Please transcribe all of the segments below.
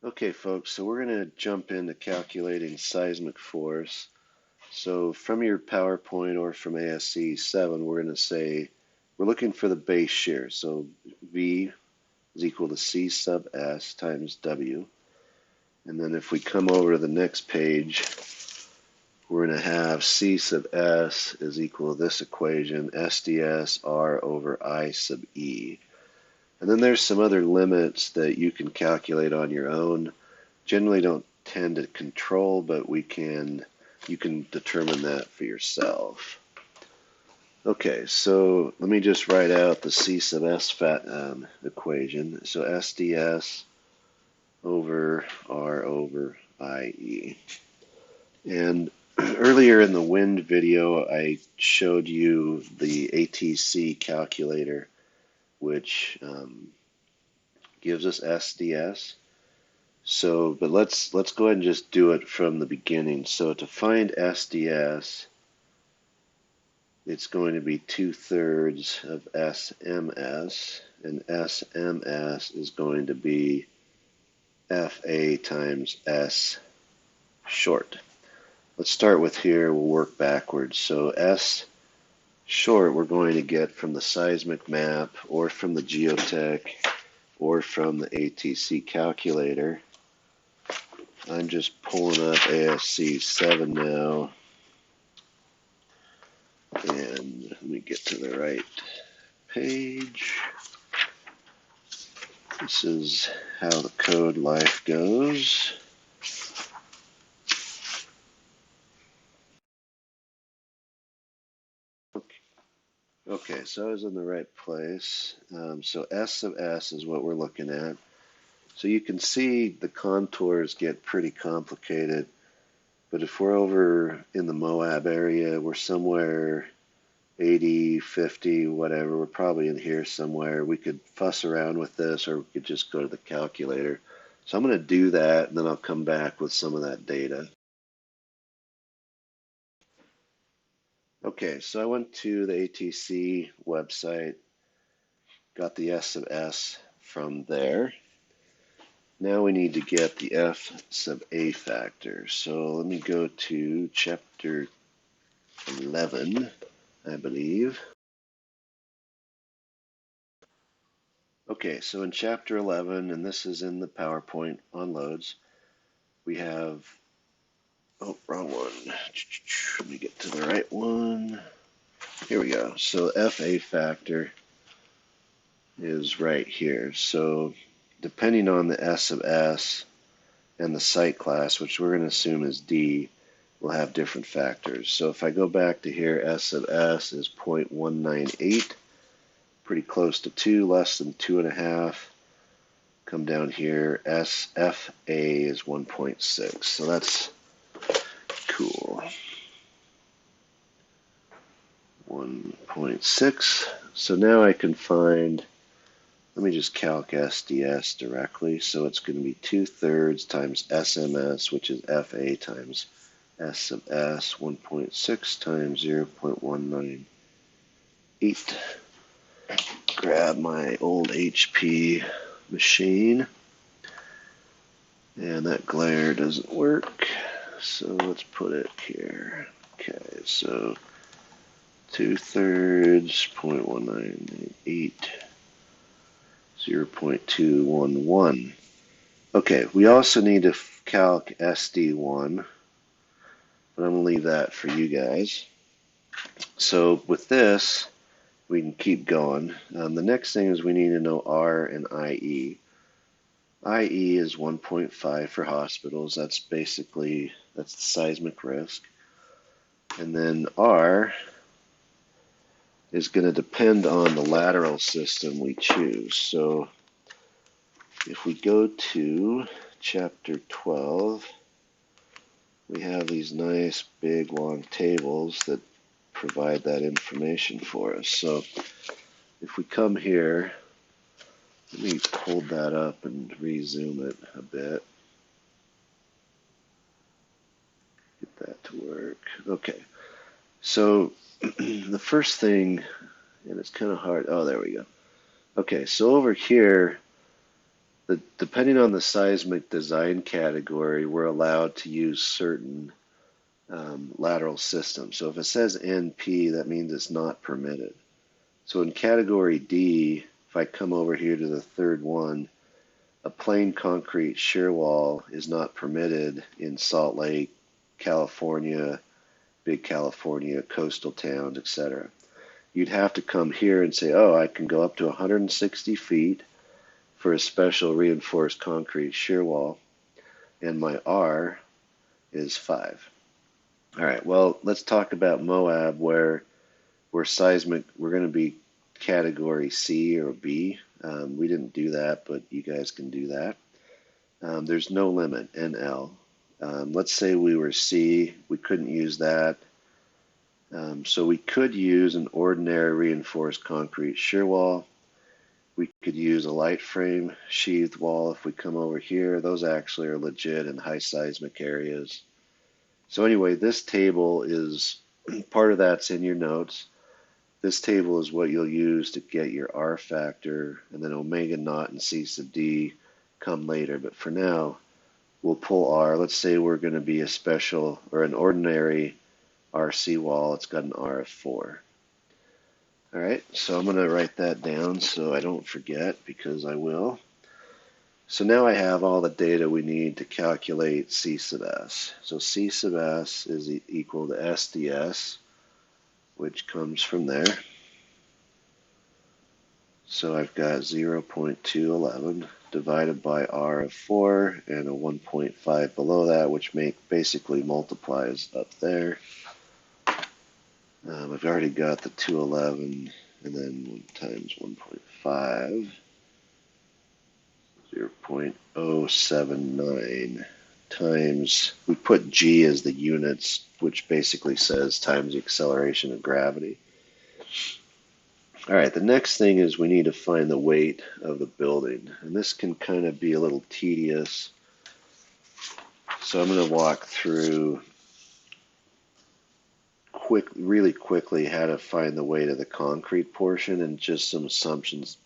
Okay, folks, so we're going to jump into calculating seismic force. So from your PowerPoint or from ASCE 7, we're going to say we're looking for the base shear. So V is equal to C sub S times W. And then if we come over to the next page, we're going to have C sub S is equal to this equation, SDS R over I sub E. And then there's some other limits that you can calculate on your own. Generally don't tend to control, but you can determine that for yourself. Okay, so let me just write out the C sub S equation. So SDS over R over IE. And earlier in the wind video, I showed you the ATC calculator, which gives us SDS. So, but let's go ahead and just do it from the beginning. So to find SDS, it's going to be 2/3 of SMS, and SMS is going to be FA times S short. Let's start with here, we'll work backwards. So S short we're going to get from the seismic map or from the geotech or from the ATC calculator. I'm just pulling up ASCE 7 now, and let me get to the right page. This is how the code life goes. Okay, so I was in the right place. So S sub S is what we're looking at. So you can see the contours get pretty complicated. But if we're over in the Moab area, we're somewhere 80, 50, whatever. We're probably in here somewhere. We could fuss around with this, or we could just go to the calculator. So I'm going to do that, and then I'll come back with some of that data. Okay, so I went to the ATC website, got the S sub S from there. Now we need to get the F sub A factor. So let me go to chapter 11, I believe. Okay, so in chapter 11, and this is in the PowerPoint on loads, we have, oh, wrong one. Let me get to the right one. Here we go. So FA factor is right here. So depending on the S sub S and the site class, which we're going to assume is D, will have different factors. So if I go back to here, S sub S is 0.198, pretty close to 2, less than 2.5. Come down here, SFA is 1.6, so that's cool. 1.6. So now I can find, let me just calc SDS directly. So it's going to be 2/3 times SMS, which is FA times S sub S, 1.6 times 0.198. Grab my old HP machine. And that glare doesn't work. So let's put it here. Okay, so 2/3, 0.198, 0.211. Okay, we also need to calc SD1, but I'm going to leave that for you guys. So with this, we can keep going. The next thing is we need to know R and IE. IE is 1.5 for hospitals. That's basically, that's the seismic risk. And then R is going to depend on the lateral system we choose. So if we go to chapter 12, we have these nice big long tables that provide that information for us. So if we come here, let me hold that up and re-zoom it a bit. Get that to work. Okay, so the first thing, and it's kind of hard, oh, there we go. Okay, so over here, Depending on the seismic design category, we're allowed to use certain lateral systems. So if it says NP, that means it's not permitted. So in category D, if I come over here to the third one, a plain concrete shear wall is not permitted in Salt Lake, California, big California, coastal towns, etc. You'd have to come here and say, oh, I can go up to 160 feet for a special reinforced concrete shear wall, and my R is 5. All right, well, let's talk about Moab, where we're seismic, we're going to be category C or B. We didn't do that, but you guys can do that. There's no limit, NL. Let's say we were C, we couldn't use that. So we could use an ordinary reinforced concrete shear wall. We could use a light frame sheathed wall if we come over here. Those actually are legit in high seismic areas. So anyway, this table is, part of that's in your notes. This table is what you'll use to get your R factor, and then omega naught and C sub D come later. But for now, we'll pull R. Let's say we're going to be a special or an ordinary RC wall. It's got an R of 4. All right, so I'm going to write that down so I don't forget, because I will. So now I have all the data we need to calculate C sub S. So C sub S is equal to SDS, which comes from there. So I've got 0.211 divided by R of 4 and a 1.5 below that, which basically multiplies up there. I've already got the 211, and then 1 times 1.5, 0.079 times, we put G as the units, which basically says times the acceleration of gravity. All right, the next thing is we need to find the weight of the building, and this can kind of be a little tedious. So I'm going to walk through really quickly how to find the weight of the concrete portion and just some assumptions.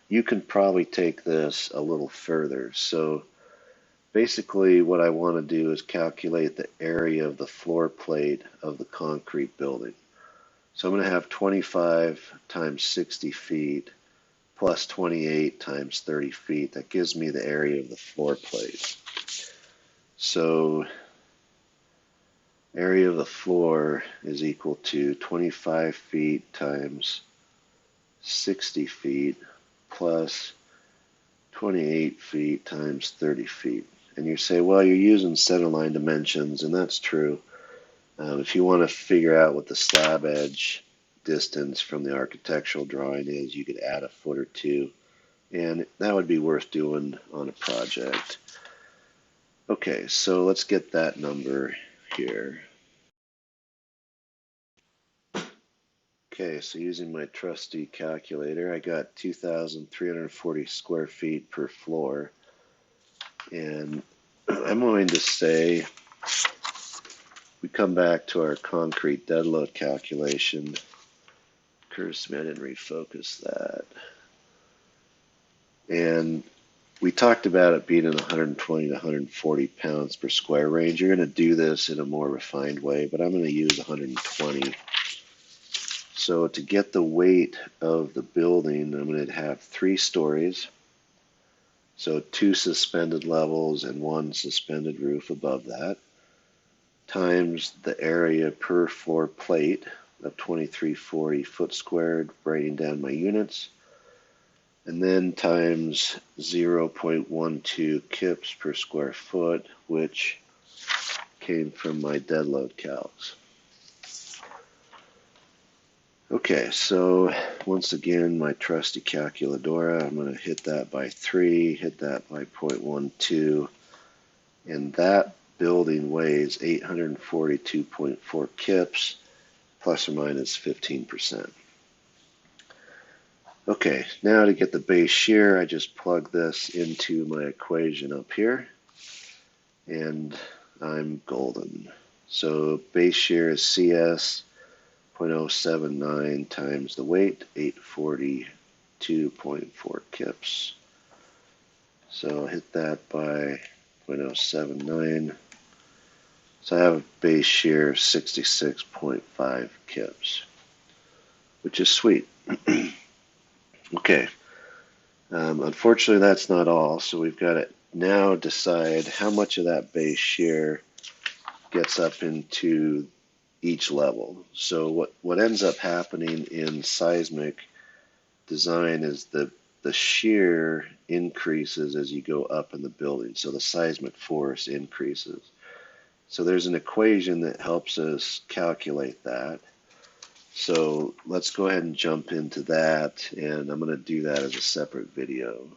You can probably take this a little further. So basically what I want to do is calculate the area of the floor plate of the concrete building. So I'm going to have 25 times 60 feet plus 28 times 30 feet. That gives me the area of the floor plate. So area of the floor is equal to 25 feet times 60 feet plus 28 feet times 30 feet. And you say, well, you're using centerline dimensions, and that's true. If you want to figure out what the slab edge distance from the architectural drawing is, you could add a foot or two, and that would be worth doing on a project. Okay, so let's get that number here. Okay, so using my trusty calculator, I got 2,340 square feet per floor. And I'm going to say, we come back to our concrete dead load calculation. Occurs to me I didn't refocus that. And we talked about it being in 120 to 140 pounds per square range. You're going to do this in a more refined way, but I'm going to use 120. So to get the weight of the building, I'm going to have 3 stories. So 2 suspended levels and 1 suspended roof above that, times the area per floor plate of 2340 foot squared, writing down my units, and then times 0.12 kips per square foot, which came from my dead load calcs. Okay, so once again, my trusty calculadora, I'm going to hit that by 3, hit that by 0.12, and that building weighs 842.4 kips, plus or minus 15%. Okay, now to get the base shear, I just plug this into my equation up here, and I'm golden. So base shear is CS 0.079 times the weight, 842.4 kips. So I'll hit that by 0.079. So I have a base shear 66.5 kips, which is sweet. Okay. Unfortunately, that's not all. So we've got to now decide how much of that base shear gets up into each level. So what ends up happening in seismic design is the shear increases as you go up in the building. So the seismic force increases. So there's an equation that helps us calculate that. So let's go ahead and jump into that, and I'm going to do that as a separate video.